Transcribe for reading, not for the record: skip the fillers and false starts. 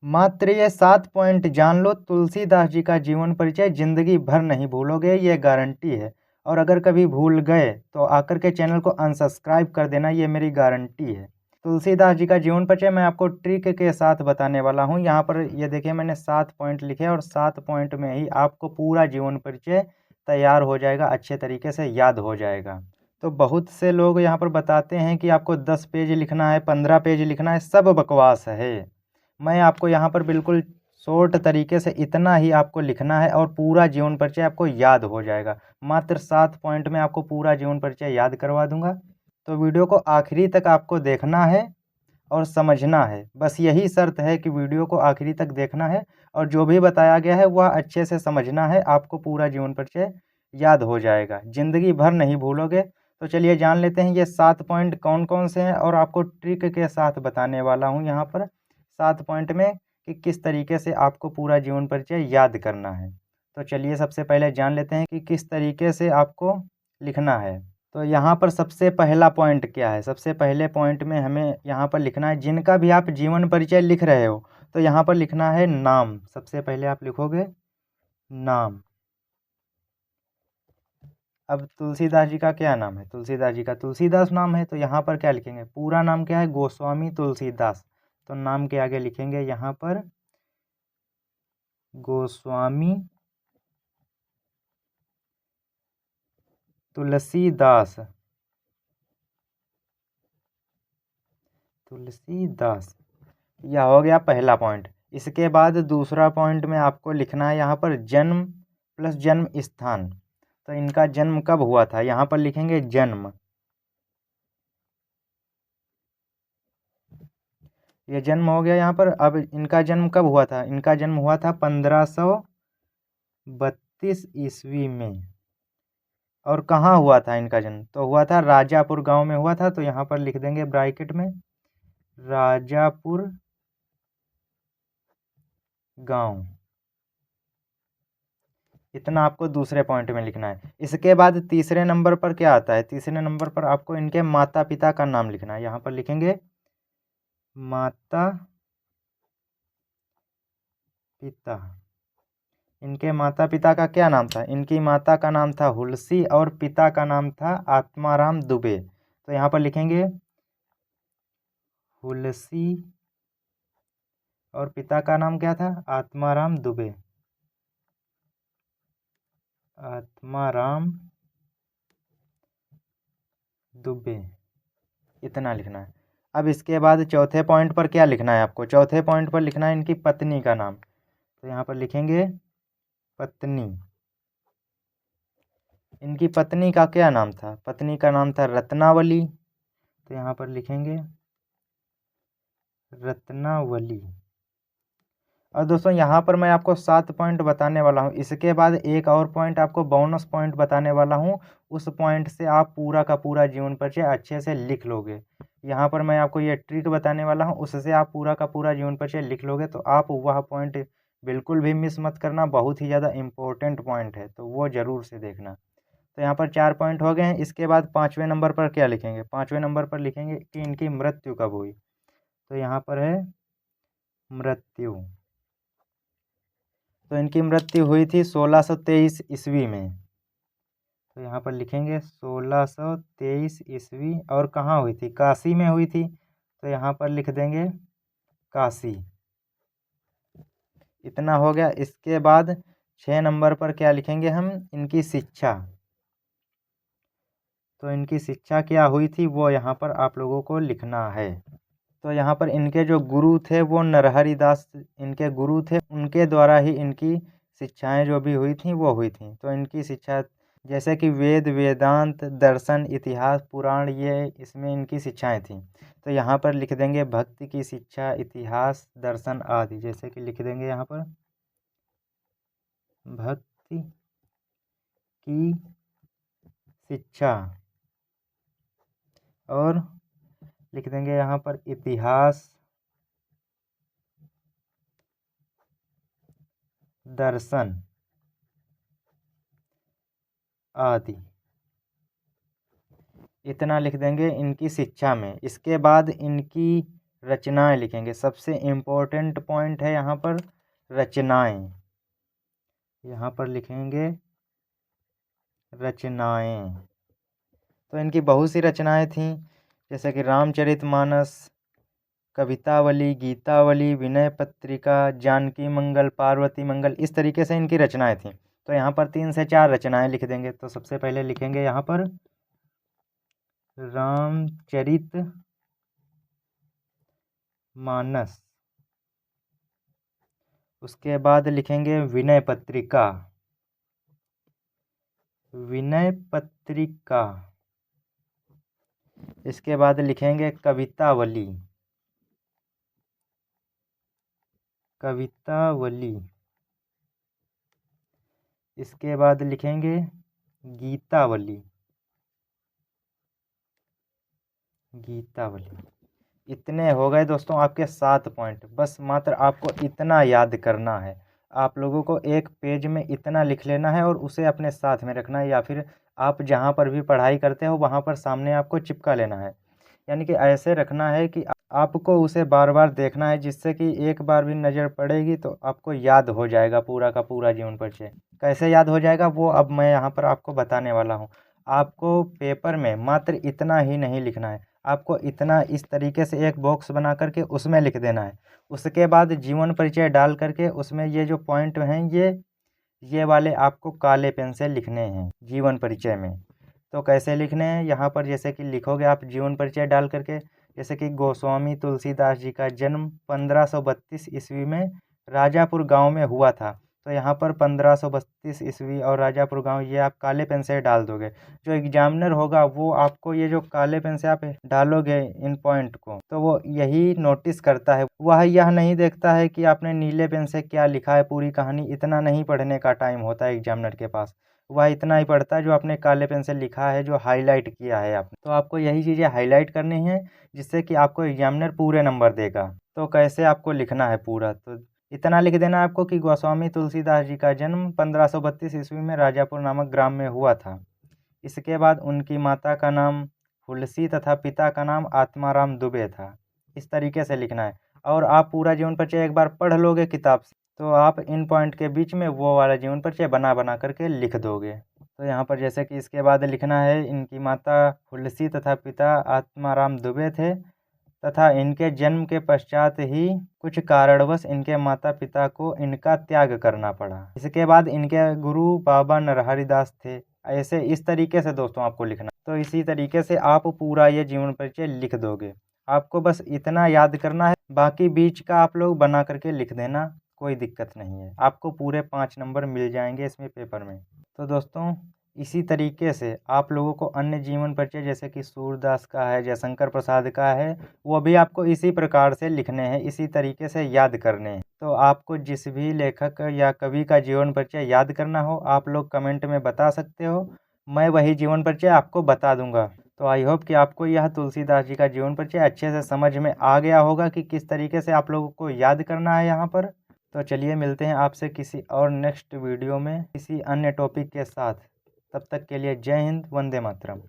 मात्र ये 7 पॉइंट जान लो, तुलसीदास जी का जीवन परिचय जिंदगी भर नहीं भूलोगे, ये गारंटी है। और अगर कभी भूल गए तो आकर के चैनल को अनसब्सक्राइब कर देना, ये मेरी गारंटी है। तुलसीदास जी का जीवन परिचय मैं आपको ट्रिक के साथ बताने वाला हूँ। यहाँ पर ये देखिए मैंने 7 पॉइंट लिखे और 7 पॉइंट में ही आपको पूरा जीवन परिचय तैयार हो जाएगा, अच्छे तरीके से याद हो जाएगा। तो बहुत से लोग यहाँ पर बताते हैं कि आपको 10 पेज लिखना है, 15 पेज लिखना है, सब बकवास है। मैं आपको यहाँ पर बिल्कुल शॉर्ट तरीके से इतना ही आपको लिखना है और पूरा जीवन परिचय आपको याद हो जाएगा। मात्र 7 पॉइंट में आपको पूरा जीवन परिचय याद करवा दूंगा। तो वीडियो को आखिरी तक आपको देखना है और समझना है। बस यही शर्त है कि वीडियो को आखिरी तक देखना है और जो भी बताया गया है वह अच्छे से समझना है। आपको पूरा जीवन परिचय याद हो जाएगा, ज़िंदगी भर नहीं भूलोगे। तो चलिए जान लेते हैं ये 7 पॉइंट कौन कौन से हैं और आपको ट्रिक के साथ बताने वाला हूँ यहाँ पर 7 पॉइंट में कि किस तरीके से आपको पूरा जीवन परिचय याद करना है। तो चलिए सबसे पहले जान लेते हैं कि किस तरीके से आपको लिखना है। तो यहाँ पर सबसे पहला पॉइंट क्या है? सबसे पहले पॉइंट में हमें यहाँ पर लिखना है, जिनका भी आप जीवन परिचय लिख रहे हो तो यहाँ पर लिखना है नाम। सबसे पहले आप लिखोगे नाम। अब तुलसीदास जी का क्या नाम है? तुलसीदास जी का तुलसीदास नाम है, तो यहाँ पर क्या लिखेंगे? पूरा नाम क्या है? गोस्वामी तुलसीदास। तो नाम के आगे लिखेंगे यहाँ पर गोस्वामी तुलसीदास। तुलसीदास, यह हो गया पहला पॉइंट। इसके बाद दूसरा पॉइंट में आपको लिखना है यहाँ पर जन्म प्लस जन्म स्थान। तो इनका जन्म कब हुआ था? यहाँ पर लिखेंगे जन्म। ये जन्म हो गया यहाँ पर। अब इनका जन्म कब हुआ था? इनका जन्म हुआ था 1532 ईस्वी में। और कहाँ हुआ था इनका जन्म? तो हुआ था राजापुर गांव में हुआ था। तो यहाँ पर लिख देंगे ब्रैकेट में राजापुर गांव। इतना आपको दूसरे पॉइंट में लिखना है। इसके बाद तीसरे नंबर पर क्या आता है? तीसरे नंबर पर आपको इनके माता पिता का नाम लिखना है। यहाँ पर लिखेंगे माता पिता। इनके माता पिता का क्या नाम था? इनकी माता का नाम था हुलसी और पिता का नाम था आत्माराम दुबे। तो यहाँ पर लिखेंगे हुलसी और पिता का नाम क्या था? आत्माराम दुबे। आत्माराम दुबे, इतना लिखना है। अब इसके बाद चौथे पॉइंट पर क्या लिखना है आपको? चौथे पॉइंट पर लिखना है इनकी पत्नी का नाम। तो यहाँ पर लिखेंगे पत्नी। इनकी पत्नी का क्या नाम था? पत्नी का नाम था रत्नावली। तो यहाँ पर लिखेंगे रत्नावली। और दोस्तों यहाँ पर मैं आपको 7 पॉइंट बताने वाला हूँ। इसके बाद एक और पॉइंट आपको बोनस पॉइंट बताने वाला हूँ। उस पॉइंट से आप पूरा का पूरा जीवन परिचय अच्छे से लिख लोगे। यहाँ पर मैं आपको ये ट्रिक बताने वाला हूँ, उससे आप पूरा का पूरा जीवन परिचय लिख लोगे तो आप वह पॉइंट बिल्कुल भी मिस मत करना। बहुत ही ज़्यादा इम्पोर्टेंट पॉइंट है, तो वो ज़रूर से देखना। तो यहाँ पर 4 पॉइंट हो गए हैं। इसके बाद 5वें नंबर पर क्या लिखेंगे? 5वें नंबर पर लिखेंगे कि इनकी मृत्यु कब हुई। तो यहाँ पर है मृत्यु। तो इनकी मृत्यु हुई थी 1623 ईस्वी में। तो यहाँ पर लिखेंगे 1623 ईस्वी। और कहाँ हुई थी? काशी में हुई थी। तो यहाँ पर लिख देंगे काशी। इतना हो गया। इसके बाद 6 नंबर पर क्या लिखेंगे हम? इनकी शिक्षा। तो इनकी शिक्षा क्या हुई थी वो यहाँ पर आप लोगों को लिखना है। तो यहाँ पर इनके जो गुरु थे वो नरहरि दास इनके गुरु थे, उनके द्वारा ही इनकी शिक्षाएं जो भी हुई थी वो हुई थी। तो इनकी शिक्षा जैसे कि वेद, वेदांत, दर्शन, इतिहास, पुराण, ये इसमें इनकी शिक्षाएं थी। तो यहाँ पर लिख देंगे भक्ति की शिक्षा, इतिहास, दर्शन आदि। जैसे कि लिख देंगे यहाँ पर भक्ति की शिक्षा और लिख देंगे यहाँ पर इतिहास, दर्शन आदि। इतना लिख देंगे इनकी शिक्षा में। इसके बाद इनकी रचनाएं लिखेंगे। सबसे इम्पोर्टेंट पॉइंट है यहाँ पर रचनाएं। यहाँ पर लिखेंगे रचनाएं। तो इनकी बहुत सी रचनाएं थीं, जैसे कि रामचरितमानस, कवितावली, गीतावली, विनय पत्रिका, जानकी मंगल, पार्वती मंगल, इस तरीके से इनकी रचनाएं थीं। तो यहाँ पर 3 से 4 रचनाएं लिख देंगे। तो सबसे पहले लिखेंगे यहाँ पर रामचरित मानस, उसके बाद लिखेंगे विनय पत्रिका, विनय पत्रिका, इसके बाद लिखेंगे कवितावली, कवितावली, इसके बाद लिखेंगे गीतावली, गीतावली। इतने हो गए दोस्तों आपके 7 पॉइंट। बस मात्र आपको इतना याद करना है। आप लोगों को एक पेज में इतना लिख लेना है और उसे अपने साथ में रखना है, या फिर आप जहाँ पर भी पढ़ाई करते हो वहाँ पर सामने आपको चिपका लेना है। यानी कि ऐसे रखना है कि आपको उसे बार बार देखना है, जिससे कि एक बार भी नज़र पड़ेगी तो आपको याद हो जाएगा पूरा का पूरा जीवन परिचय। कैसे याद हो जाएगा वो अब मैं यहाँ पर आपको बताने वाला हूँ। आपको पेपर में मात्र इतना ही नहीं लिखना है, आपको इतना इस तरीके से एक बॉक्स बना करके उसमें लिख देना है। उसके बाद जीवन परिचय डाल करके उसमें ये जो पॉइंट हैं ये वाले आपको काले पेन से लिखने हैं जीवन परिचय में। तो कैसे लिखने हैं, यहाँ पर जैसे कि लिखोगे आप जीवन परिचय डाल करके, जैसे कि गोस्वामी तुलसीदास जी का जन्म 1532 ईस्वी में राजापुर गांव में हुआ था। तो यहाँ पर 1532 ईस्वी और राजापुर गांव ये आप काले पेन से डाल दोगे। जो एग्जामिनर होगा वो आपको ये जो काले पेन से आप डालोगे इन पॉइंट को, तो वो यही नोटिस करता है। वह यह नहीं देखता है कि आपने नीले पेन से क्या लिखा है, पूरी कहानी इतना नहीं पढ़ने का टाइम होता है एग्जामिनर के पास। वह इतना ही पढ़ता है जो आपने काले पेन से लिखा है, जो हाईलाइट किया है आपने। तो आपको यही चीज़ें हाईलाइट करनी है, जिससे कि आपको एग्जामिनर पूरे नंबर देगा। तो कैसे आपको लिखना है पूरा, तो इतना लिख देना आपको कि गोस्वामी तुलसीदास जी का जन्म 1532 ईस्वी में राजापुर नामक ग्राम में हुआ था। इसके बाद उनकी माता का नाम तुलसी तथा पिता का नाम आत्माराम दुबे था। इस तरीके से लिखना है। और आप पूरा जीवन परिचय एक बार पढ़ लोगे किताब से, तो आप इन पॉइंट के बीच में वो वाला जीवन परिचय बना बना करके लिख दोगे। तो यहाँ पर जैसे कि इसके बाद लिखना है, इनकी माता तुलसी तथा पिता आत्माराम दुबे थे तथा इनके जन्म के पश्चात ही कुछ कारणवश इनके माता पिता को इनका त्याग करना पड़ा। इसके बाद इनके गुरु बाबा नरहरि दास थे। ऐसे इस तरीके से दोस्तों आपको लिखना। तो इसी तरीके से आप पूरा ये जीवन परिचय लिख दोगे। आपको बस इतना याद करना है, बाकी बीच का आप लोग बना करके लिख देना, कोई दिक्कत नहीं है। आपको पूरे 5 नंबर मिल जाएंगे इसमें पेपर में। तो दोस्तों इसी तरीके से आप लोगों को अन्य जीवन परिचय जैसे कि सूरदास का है, जयशंकर प्रसाद का है, वो भी आपको इसी प्रकार से लिखने हैं, इसी तरीके से याद करने हैं। तो आपको जिस भी लेखक या कवि का जीवन परिचय याद करना हो, आप लोग कमेंट में बता सकते हो, मैं वही जीवन परिचय आपको बता दूंगा। तो आई होप कि आपको यह तुलसीदास जी का जीवन परिचय अच्छे से समझ में आ गया होगा कि किस तरीके से आप लोगों को याद करना है यहाँ पर। तो चलिए मिलते हैं आपसे किसी और नेक्स्ट वीडियो में किसी अन्य टॉपिक के साथ। तब तक के लिए जय हिंद, वंदे मातरम।